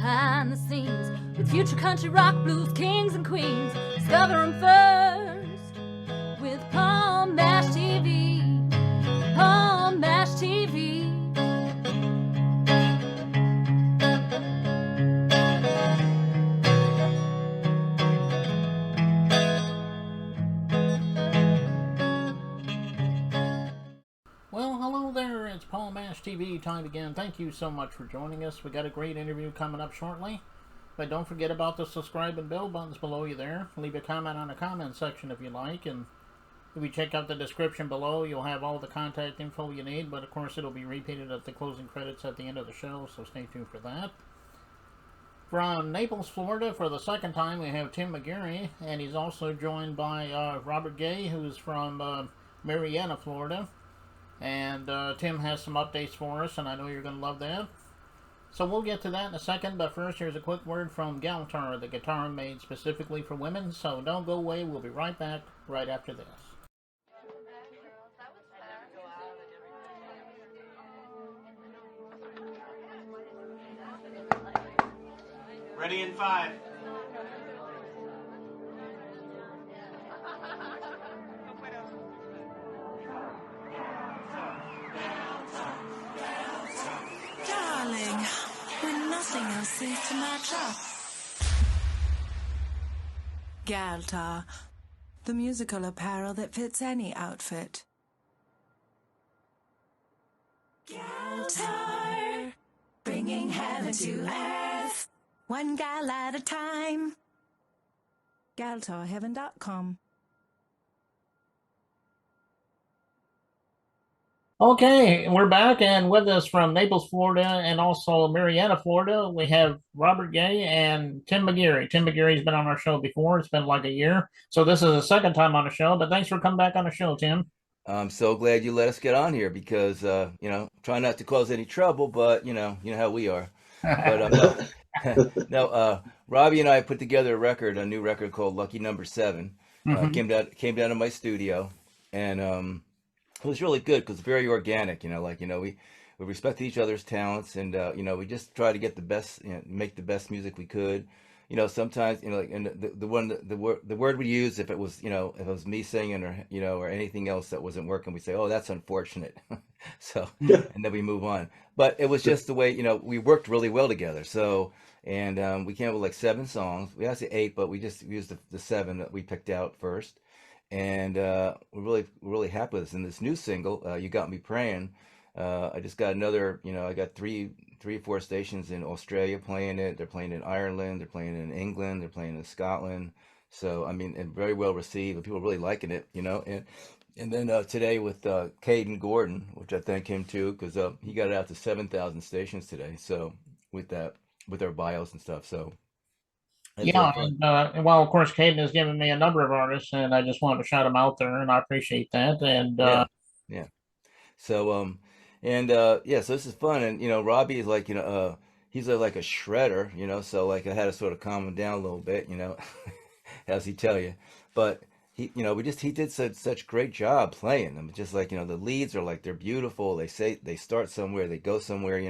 behind the scenes with future country rock blues kings and queens. Discover them first with Palm Bash TV. Palm Bash TV. Well, hello there, it's Paul Mash TV time again. Thank you so much for joining us. We got a great interview coming up shortly. But don't forget about the subscribe and bell buttons below you there. Leave a comment on the comment section if you like. And if you check out the description below, you'll have all the contact info you need. But of course, it'll be repeated at the closing credits at the end of the show, so stay tuned for that. From Naples, Florida, for the second time, we have Tim McGeary. And he's also joined by Robert Gay, who's from Marianna, Florida. And Tim has some updates for us, and I know you're going to love that. So we'll get to that in a second, but first here's a quick word from Galtar, the guitar made specifically for women. So don't go away, we'll be right back right after this. Ready in 5. Darling, when nothing else seems to match up. Galtar, the musical apparel that fits any outfit. Galtar, bringing heaven to earth, one gal at a time. GaltarHeaven.com. Okay, we're back, and with us from Naples, Florida, and also Marianna, Florida, we have Robert Gay and Tim McGeary. Tim McGeary's been on our show before. It's been like a year. So this is the second time on the show, but thanks for coming back on the show, Tim. I'm so glad you let us get on here because, try not to cause any trouble, but, you know how we are. But no, Robbie and I put together a new record called Lucky Number 7. Came down to my studio, and it was really good because it's very organic. We respected each other's talents, and we just tried to get the best, make the best music we could. Sometimes, and the word we use, if it was me singing or anything else that wasn't working, we say, oh, that's unfortunate. So, and then we move on. But it was just the way, we worked really well together. So, and we came up with like 7 songs. We actually 8, but we just used the 7 that we picked out first. And we're really happy with this. And this new single, You Got Me Praying, I just got another, I got three or four stations in Australia playing it. They're playing in Ireland. They're playing in England. They're playing in Scotland. So, I mean, and very well received. And people are really liking it, And then today with Caden Gordon, which I thank him too, because he got it out to 7,000 stations today. So with our bios and stuff. So yeah, and well, of course, Caden has given me a number of artists, and I just wanted to shout them out there, and I appreciate that. And yeah. So so this is fun, and Robbie is like he's like a shredder, so like I had to sort of calm him down a little bit, as he tell you, but he did such great job playing them. Just like the leads are like they're beautiful. They start somewhere, they go somewhere,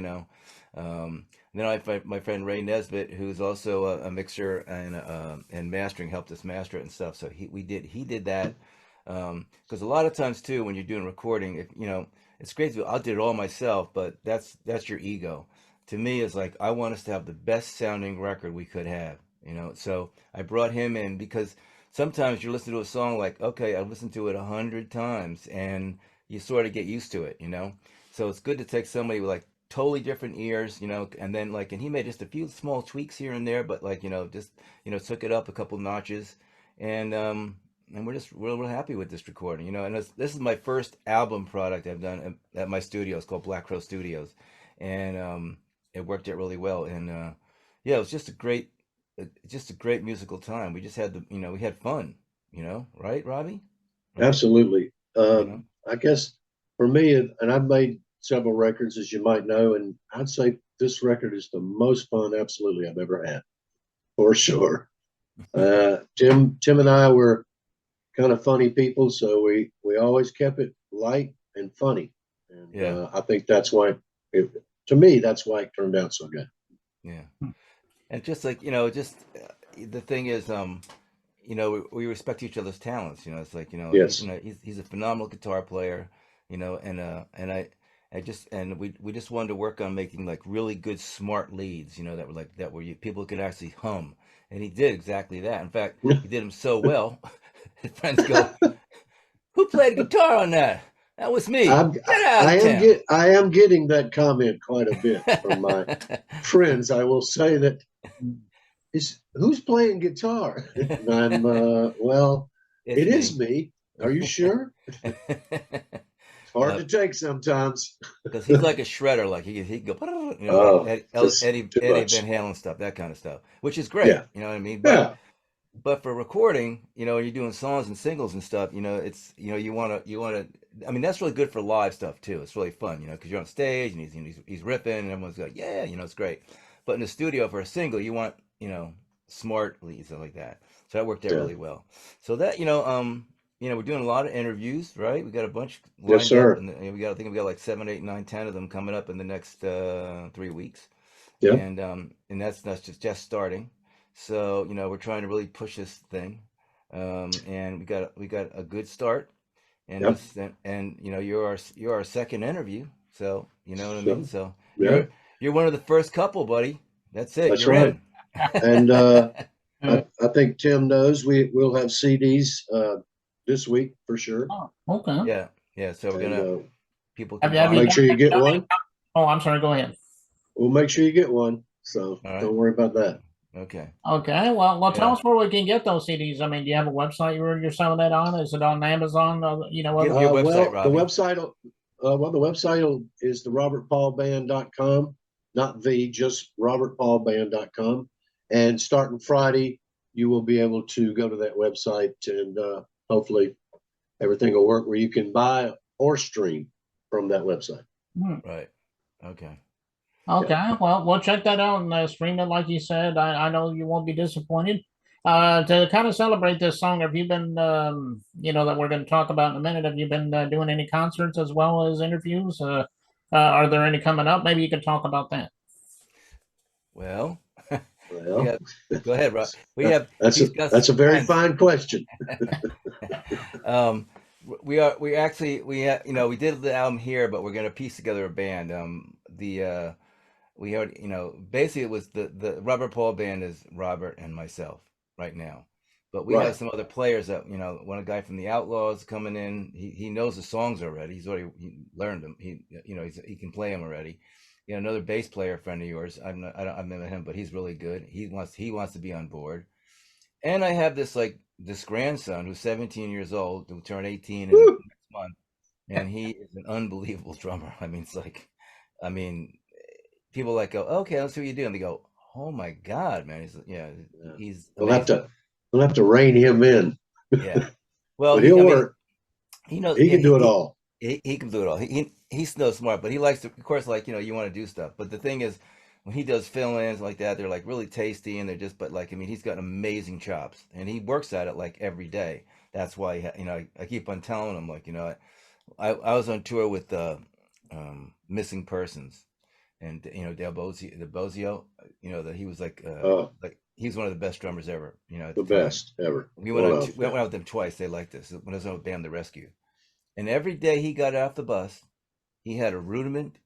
Then I find my friend Ray Nesbitt, who's also a mixer and mastering, helped us master it and stuff. So he did that, because a lot of times too, when you're doing recording, it's great to. I did it all myself, but that's your ego. To me, it's like I want us to have the best sounding record we could have. So I brought him in because sometimes you listen to a song like, okay, I've listened to it 100 times, and you sort of get used to it. So it's good to take somebody with like totally different ears, and then and he made just a few small tweaks here and there, but took it up a couple notches, and we're just real happy with this recording, and this is my first album product I've done at my studio. It's called Black Crow Studios, and it worked out really well, and it was just a great musical time. We just had we had fun, right, Robbie? Right? Absolutely. I guess for me, and I've made several records, as you might know, and I'd say this record is the most fun absolutely I've ever had, for sure. Tim and I were kind of funny people, so we always kept it light and funny, and I think that's why to me that's why it turned out so good. Yeah. and just like just the thing is, we respect each other's talents. It's like Yes. he's a phenomenal guitar player. And I just and we just wanted to work on making like really good smart leads. That were like that where people could actually hum, and he did exactly that. In fact, he did them so well. His friends go, "Who played guitar on that? That was me. I'm, Get out of town." I am getting that comment quite a bit from my friends. I will say that is who's playing guitar? And I'm well, It's it is me. me. Are you sure? It's hard to take sometimes. Because he's like a shredder, like he could go, like Oh, just too Eddie Van much. Halen stuff, that kind of stuff, which is great. Yeah. You know what I mean? Yeah. But for recording, you're doing songs and singles and stuff. It's you wanna. I mean, that's really good for live stuff too. It's really fun, because you're on stage and he's ripping and everyone's like, yeah, it's great. But in the studio for a single, you want smart leads stuff like that. So that worked out Yeah. really well. So that we're doing a lot of interviews, right? We got a bunch Yes, lined up, sir. and I think we got like 7, 8, 9, 10 of them coming up in the next 3 weeks, Yep. and that's just starting. So we're trying to really push this thing, and we got a good start, and Yep. you're our second interview, so you know what I mean. So, So yeah, you're one of the first couple, buddy. That's it. that's You're right. in. And I think Tim knows we'll have CDs this week for sure. Oh, okay. Yeah, yeah. So we're And gonna people Have can you, have buy you make them. sure you get done any? one. Oh, I'm sorry. Go ahead. We'll make sure you get one. So All right. don't worry about that. Okay. Okay. Well, tell Yeah. us where we can get those CDs. I mean, do you have a website you're selling that on? Is it on Amazon? Give Other. your website, Well, the Robbie. website is the robertpaulband.com, not just robertpaulband.com. And starting Friday, you will be able to go to that website and hopefully everything will work where you can buy or stream from that website. Right. Okay. Okay, well, we'll check that out and stream it like you said. I know you won't be disappointed. To kind of celebrate this song, have you been, that we're going to talk about in a minute, have you been doing any concerts as well as interviews? Are there any coming up? Maybe you could talk about that. Well, we Well, have. Go ahead, Rob. We have. He's got that's a some very plans. fine question. um, we actually we did the album here, but we're gonna piece together a band. We had basically it was the Robert Paul band is Robert and myself right now, but we have Right. some other players that one a guy from the Outlaws coming in. He knows the songs already. He learned them. He can play them already. Another bass player friend of yours. I've never met him, but he's really good. He wants to be on board. And I have this grandson who's 17 years old, who turned 18 in Woo! next month, and he is an unbelievable drummer. I mean, I mean, people like go, okay, let's see what you do, and they go, oh my God, man, he's We'll have amazing. to rein him in, Yeah. Well, but he'll work. he knows, He yeah, can do it all. he can do it all. He's so smart, but he likes to, of course, like you want to do stuff. But the thing is, when he does fill-ins like that, they're like really tasty, and they're just, but like I mean, he's got amazing chops, and he works at it like every day. That's why I keep on telling him like I was on tour with Missing Persons, and Del Bozio, that he was like he's one of the best drummers ever, at The the time. best ever. We One went of, we went out with them twice. They liked us when I was on with Band The Rescue. And every day he got off the bus, he had a rudiment,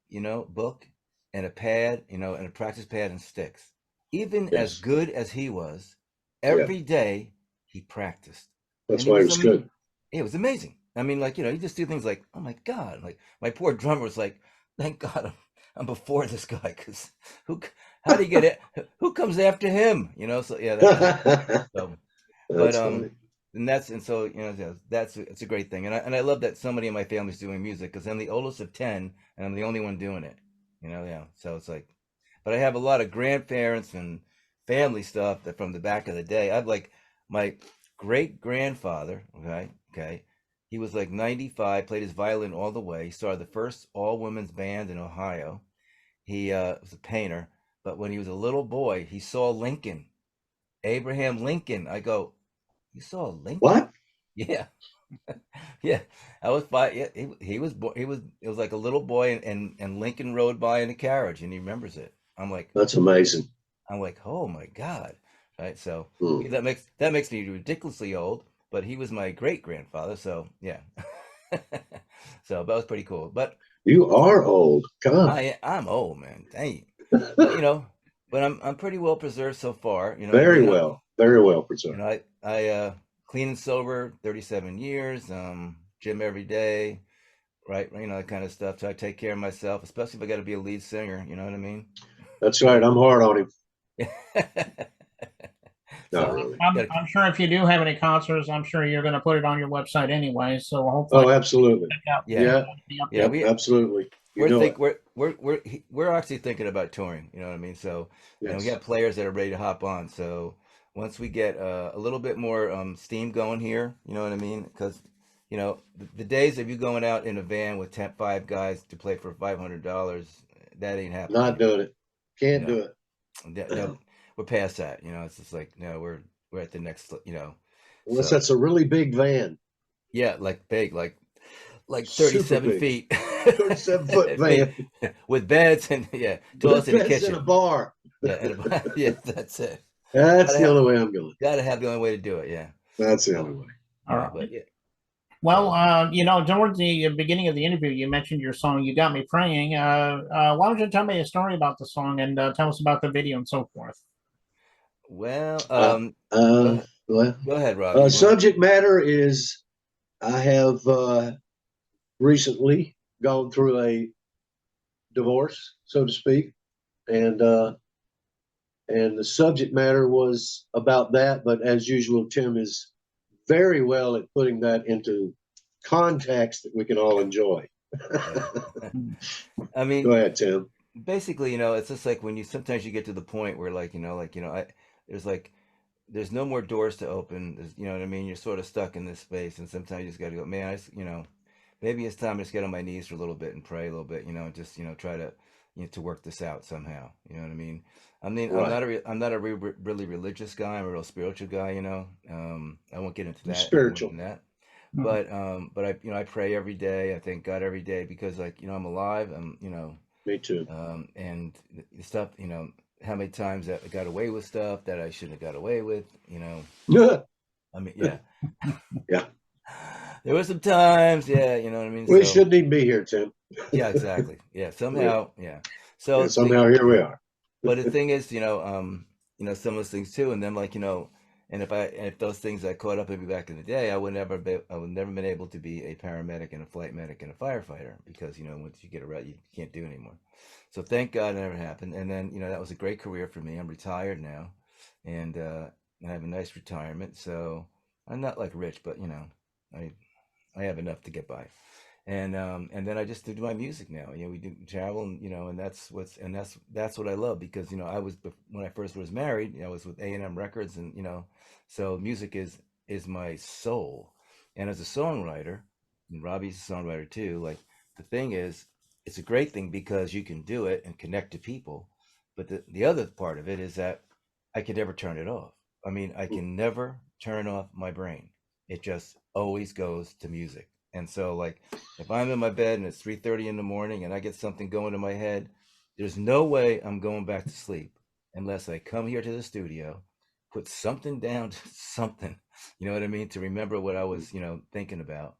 book and a pad, and a practice pad and sticks. Even as Yes. good as he was, Yeah. every day he practiced. That's And why he was good. it was amazing. I mean, like, you just do things like, oh my God, like my poor drummer was like, thank God I'm before this guy, because how do you get it? Who comes after him? So yeah, so, but That's funny. it's a great thing, and I love that somebody in my family's doing music, because I'm the oldest of 10 and I'm the only one doing it. Yeah. So it's like, but I have a lot of grandparents and family stuff that from the back of the day. I've like my great grandfather. Okay, he was like 95, played his violin all the way. He started the first all women's band in Ohio. He was a painter, but when he was a little boy, he saw Lincoln, Abraham Lincoln. I go, you saw Lincoln? What? Yeah. Yeah. I was 5. Yeah, he was it was like a little boy, and Lincoln rode by in a carriage, and he remembers it. I'm like, That's amazing. I'm like, oh my God, right? So Hmm. that makes me ridiculously old, but he was my great grandfather, so yeah. So that was pretty cool. But You are old. God, I'm old, man. Dang. But but I'm pretty well preserved so far. You know what I mean? very well preserved. I clean and sober 37 years. Gym every day, right? You know, that kind of stuff. Try to take care of myself, especially if I got to be a lead singer. You know what I mean? That's right. So, I'm hard on him. Not so really. I'm gotta, I'm sure if you do have any concerts, I'm sure you're going to put it on your website anyway. So hopefully, Oh, absolutely. check out yeah, Yeah, the yeah. update. yep, absolutely. You know it. We're actually thinking about touring. You know what I mean? So, and we Yes. got players that are ready to hop on. So once we get a little bit more steam going here, you know what I mean? Because the days of you going out in a van with 5 guys to play for $500, that ain't happening Not anymore. doing it. You Can't know, do it. no, we're past that. It's just like no, we're at the next. Unless So that's a really big van, yeah, like big, like super 37 big, feet 37-foot feet van with beds and yeah, toilets with in the beds in a kitchen. bar. Yeah, yeah, that's it. That's Gotta the have only way I'm going. gotta have the only way to do it. Yeah. That's the So only way. All right. but yeah. Well, So towards the beginning of the interview, you mentioned your song "You Got Me Praying." Why don't you tell me a story about the song and tell us about the video and so forth? well, Uh, go uh, ahead, well, go ahead, Robbie. You want? subject matter is I have recently gone through a divorce, so to speak, and the subject matter was about that. But as usual, Tim is very well at putting that into context that we can all enjoy. Yeah. Hmm. I Go mean, ahead, Tim. basically, it's just like when you sometimes you get to the point where there's like there's no more doors to open. You know what I mean? You're sort of stuck in this space, and sometimes you just got to go, man. Maybe it's time to just get on my knees for a little bit and pray a little bit. And just try to to work this out somehow. You know what I mean? I mean, Right. I'm not a really religious guy. I'm a real spiritual guy. I won't get into You're that any more spiritual. than that. Hmm. But I pray every day. I thank God every day because I'm alive. Me too. And the stuff, how many times that I got away with stuff that I shouldn't have got away with. I mean, yeah, Yeah. there were some times, yeah, you know what I mean. We So shouldn't even be here, Tim. yeah, exactly, yeah. We, Somehow, yeah. So and the thing, somehow here we yeah. are. But the thing is, some of those things too, and then and if those things I caught up maybe back in the day, I would never been able to be a paramedic and a flight medic and a firefighter because once you get around, you can't do anymore. So thank God it never happened. And then that was a great career for me. I'm retired now, and I have a nice retirement. So I'm not like rich, but I I have enough to get by. And then I just do my music now. We do travel, and that's what I love because when I first was married, I was with A&M Records, and so music is my soul. And as a songwriter, and Robbie's a songwriter too. Like the thing is, it's a great thing because you can do it and connect to people. But the other part of it is that I can never turn it off. I mean, I can never turn off my brain. It just always goes to music. And so like if I'm in my bed and it's 3:30 in the morning and I get something going in my head, there's no way I'm going back to sleep unless I come here to the studio, put something down to something, you know what I mean, to remember what I was, thinking about,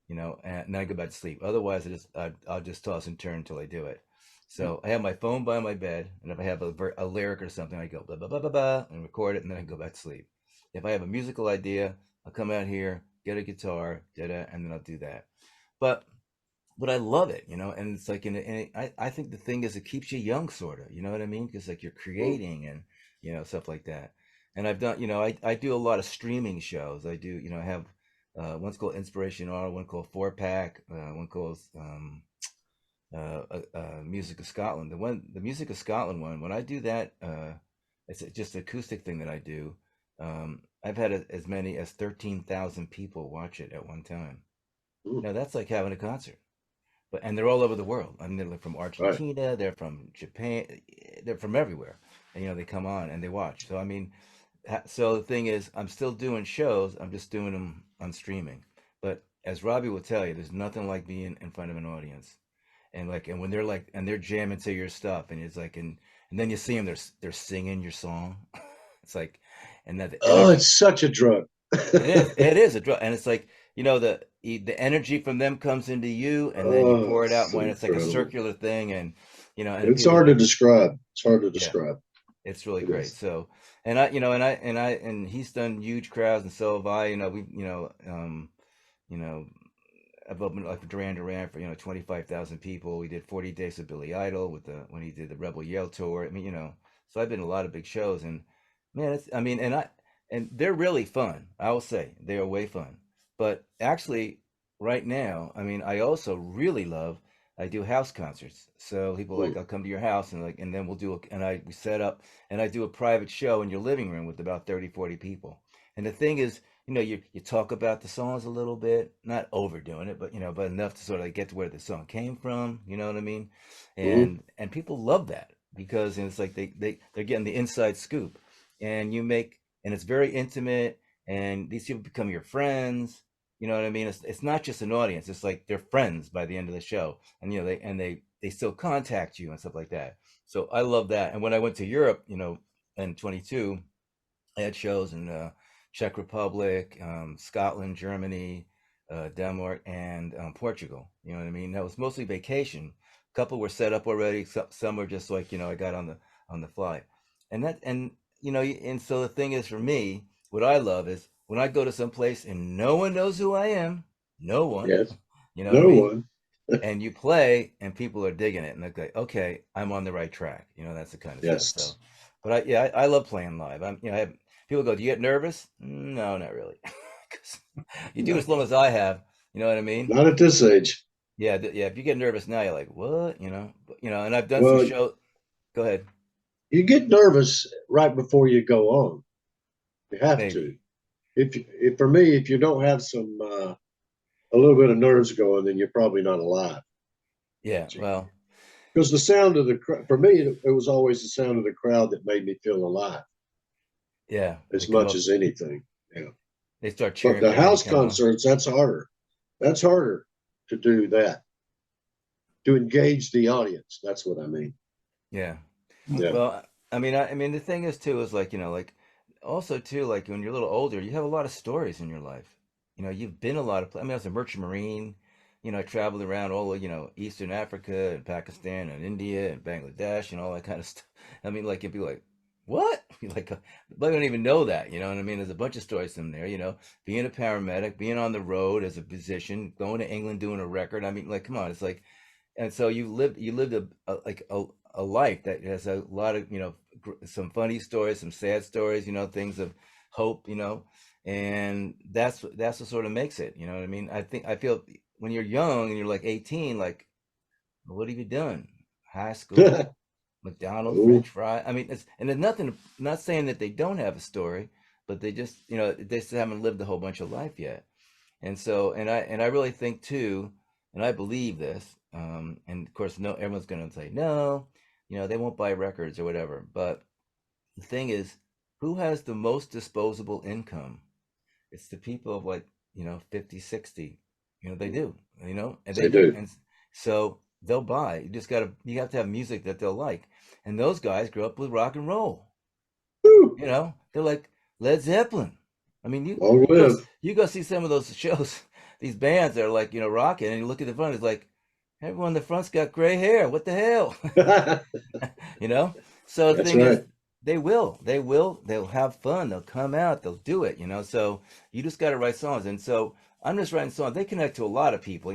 and then I go back to sleep. Otherwise, I'll just toss and turn until I do it. So I have my phone by my bed, and if I have a lyric or something, I go blah blah blah blah blah and record it, and then I go back to sleep. If I have a musical idea, I'll come out here, get a guitar, da da, and then I'll do that. But I love it, and it's like, I think the thing is, it keeps you young, sort of, you know what I mean? Because like you're creating and stuff like that. And I've done, I do a lot of streaming shows. I do, I have one's called Inspiration R, one called Four Pack, one called Music of Scotland. The Music of Scotland one, when I do that, it's just an acoustic thing that I do. I've had as many as 13,000 people watch it at one time. Mm, Now that's like having a concert, and they're all over the world. I mean, they're from right. Argentina, they're from Japan, they're from everywhere, and they come on and they watch. So I mean, so the thing is, I'm still doing shows. I'm just doing them on streaming. But as Robbie will tell you, there's nothing like being in front of an audience. and when they're like, and they're jamming to your stuff, and it's like, and then you see them, they're singing your song. It's like, and that the Oh, energy, it's such a drug. it is a drug, and it's like, the energy from them comes into you, and then you Oh, pour it out it's when it's like a incredible. circular thing, and and It's people hard to like, describe. It's hard to yeah, describe. it's really It great. is. So, and he's done huge crowds, and so have I. You know, I've opened like for Duran Duran for 25,000 people. We did 40 Days of Billy Idol with the when he did the Rebel Yell tour. I mean, so I've been to a lot of big shows, and man, it's I mean, and they're really fun. I will say they are way fun. But actually, right now, I mean, I also really love. I do house concerts, so people like Mm. I'll come to your house and then we set up and I do a private show in your living room with about 30, 40 people. And the thing is, you talk about the songs a little bit, not overdoing it, but enough to sort of like get to where the song came from, you know what I mean? Mm. And people love that because it's like they're getting the inside scoop. And and it's very intimate, and these people become your friends. You know what I mean? It's not just an audience, it's like they're friends by the end of the show. And they still contact you and stuff like that. So I love that. And when I went to Europe, in 22, I had shows in Czech Republic, Scotland, Germany, Denmark, and Portugal. You know what I mean? That was mostly vacation. A couple were set up already. Some were just like I got on the fly, and so the thing is for me, what I love is when I go to some place and no one knows who I am, no one. Yes. You know what I No mean? one. And you play and people are digging it and they're like, okay, I'm on the right track. That's the kind of stuff. So, Yes. but I love playing live. I have people go, do you get nervous? No, not really. 'Cause you do No. as long as I have, you know what I mean? Not at this age. Yeah. Yeah. If you get nervous now, you're like, what? And I've done some Well, show. Go ahead. you get nervous right before you go on. You have to. Maybe. If for me, if you don't have some a little bit of nerves going, then you're probably not alive. Yeah. Well, Because the sound of the for me, it was always the sound of the crowd that made me feel alive yeah. They as come much up, as anything. Yeah. they start But cheering the for you when you house come on. concerts, that's harder. That's harder to do that, to engage the audience. That's what I mean. Yeah. Yeah. Well, I mean, the thing is too is like like also too like when you're a little older, you have a lot of stories in your life. You've been a lot of. I mean, I was a merchant marine. I traveled around all of Eastern Africa and Pakistan and India and Bangladesh and all that kind of stuff. I mean, like you'd be like, what? You're like, I don't even know that. You know what I mean? There's a bunch of stories in there. Being a paramedic, being on the road as a physician, going to England doing a record. I mean, like, come on, it's like and so you lived a life that has a lot of some funny stories, some sad stories, things of hope, and that's what sort of makes it, you know what I mean? I feel when you're young and you're like 18, like, what have you done? High school, McDonald's, Oh, French fry. I mean, there's nothing, not saying that they don't have a story, but they just they just haven't lived a whole bunch of life yet. And so, and I really think too, and I believe this, and of course, no, everyone's going to say no, they won't buy records or whatever. But the thing is, who has the most disposable income? It's the people of like 50, 60. They do. And they they do, do. and so they'll buy. You have to have music that they'll like, and those guys grew up with rock and roll. Woo, They're like Led Zeppelin. I mean, long live. you go see some of those shows, these bands that are like rocking, and you look at the front, it's like everyone in the front's got gray hair. What the hell, That's you know? So the thing is, right. they'll have fun. They'll come out. They'll do it. So you just got to write songs, and so I'm just writing songs. They connect to a lot of people.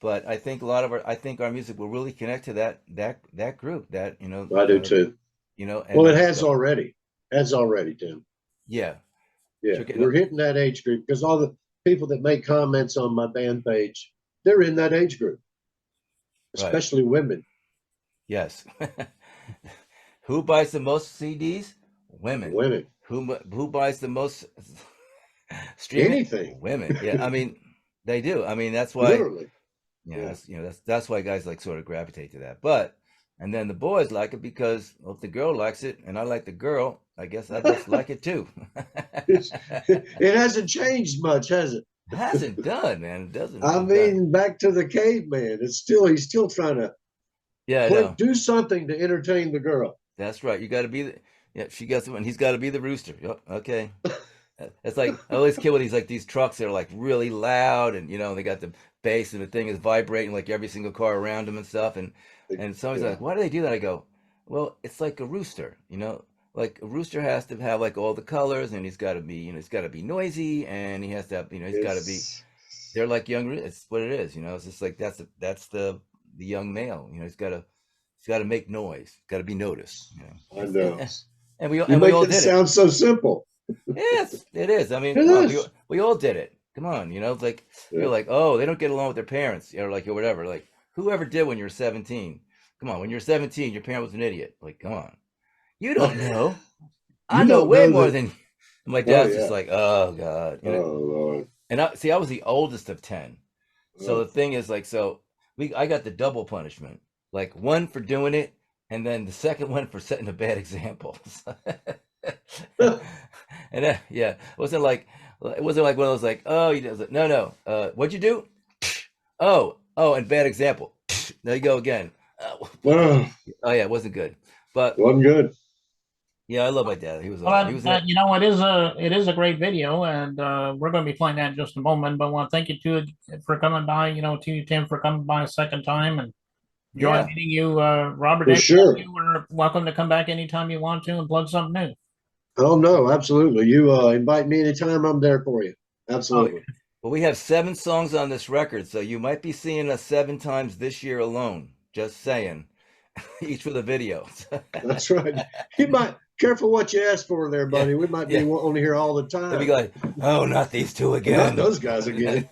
But I think I think our music will really connect to that group. I do too. And Well, I it just has go, already. Has already, Tim. yeah, Yeah, you're getting we're hitting that age group because all the people that make comments on my band page, they're in that age group, right. especially women. Yes. Who buys the most CDs? Women. Women. Who buys the most streaming? Anything, Women. Yeah, I mean, they do. I mean, that's why, literally. Yeah. that's why guys like sort of gravitate to that. But and then the boys like it because, well, if the girl likes it and I like the girl, I guess I must like it too. It hasn't changed much, has it? Hasn't done, man. It doesn't. I mean, back to the caveman. He's still trying to yeah, I know. do something to entertain the girl. That's right. You got to be the. Yeah, she gets it, and he's got to be the rooster. Yep. Okay. It's like I always kill with these trucks that are like really loud, and they got the bass, and the thing is vibrating like every single car around them and stuff. And somebody's like, why do they do that? I go, well, it's like a rooster. Like a rooster has to have like all the colors, and he's got to be, he's got to be noisy, and he has to have, he's got to be. They're like young. It's what it is. It's just like that's the young male. He's got to make noise. Got to be noticed. I know. And we You and we make all it did sound so simple. Yes, it is. I mean, It come on, is. we all did it. Come on, it's like you're like, oh, they don't get along with their parents, or like or whatever. Like whoever did when you're 17. Come on, when you're 17, your parent was an idiot. Like, come on, you don't know. I know don't way know more that- than. And my dad's yeah. just like, oh God, Oh Lord. And I was the oldest of 10. So the thing is, like, I got the double punishment, like one for doing it, and then the second one for setting a bad example. And it wasn't like one of those like, oh, you did, no, what'd you do? Oh, and bad example. There you go again. Oh, Oh yeah, it wasn't good, but wasn't good. yeah, I love my dad. He was Well, awesome. He was it is a great video, and we're going to be playing that in just a moment. But I want to thank you for coming by. To you, Tim, for coming by a second time and enjoying Yeah. meeting you, Robert. For sure. You are welcome to come back anytime you want to and plug something new. Oh no, absolutely. You invite me anytime, I'm there for you. Absolutely. Well, we have 7 songs on this record, so you might be seeing us 7 times this year alone. Just saying, each with a video. That's right. You might careful what you ask for there, buddy. We might be wanting to hear all the time. They'll be like, oh, not these 2 again. Not those guys again.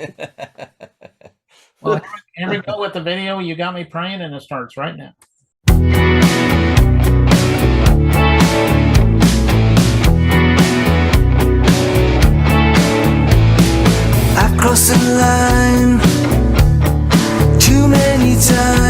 Well, here we go with the video. You got me praying, and it starts right now. I've crossed the line too many times.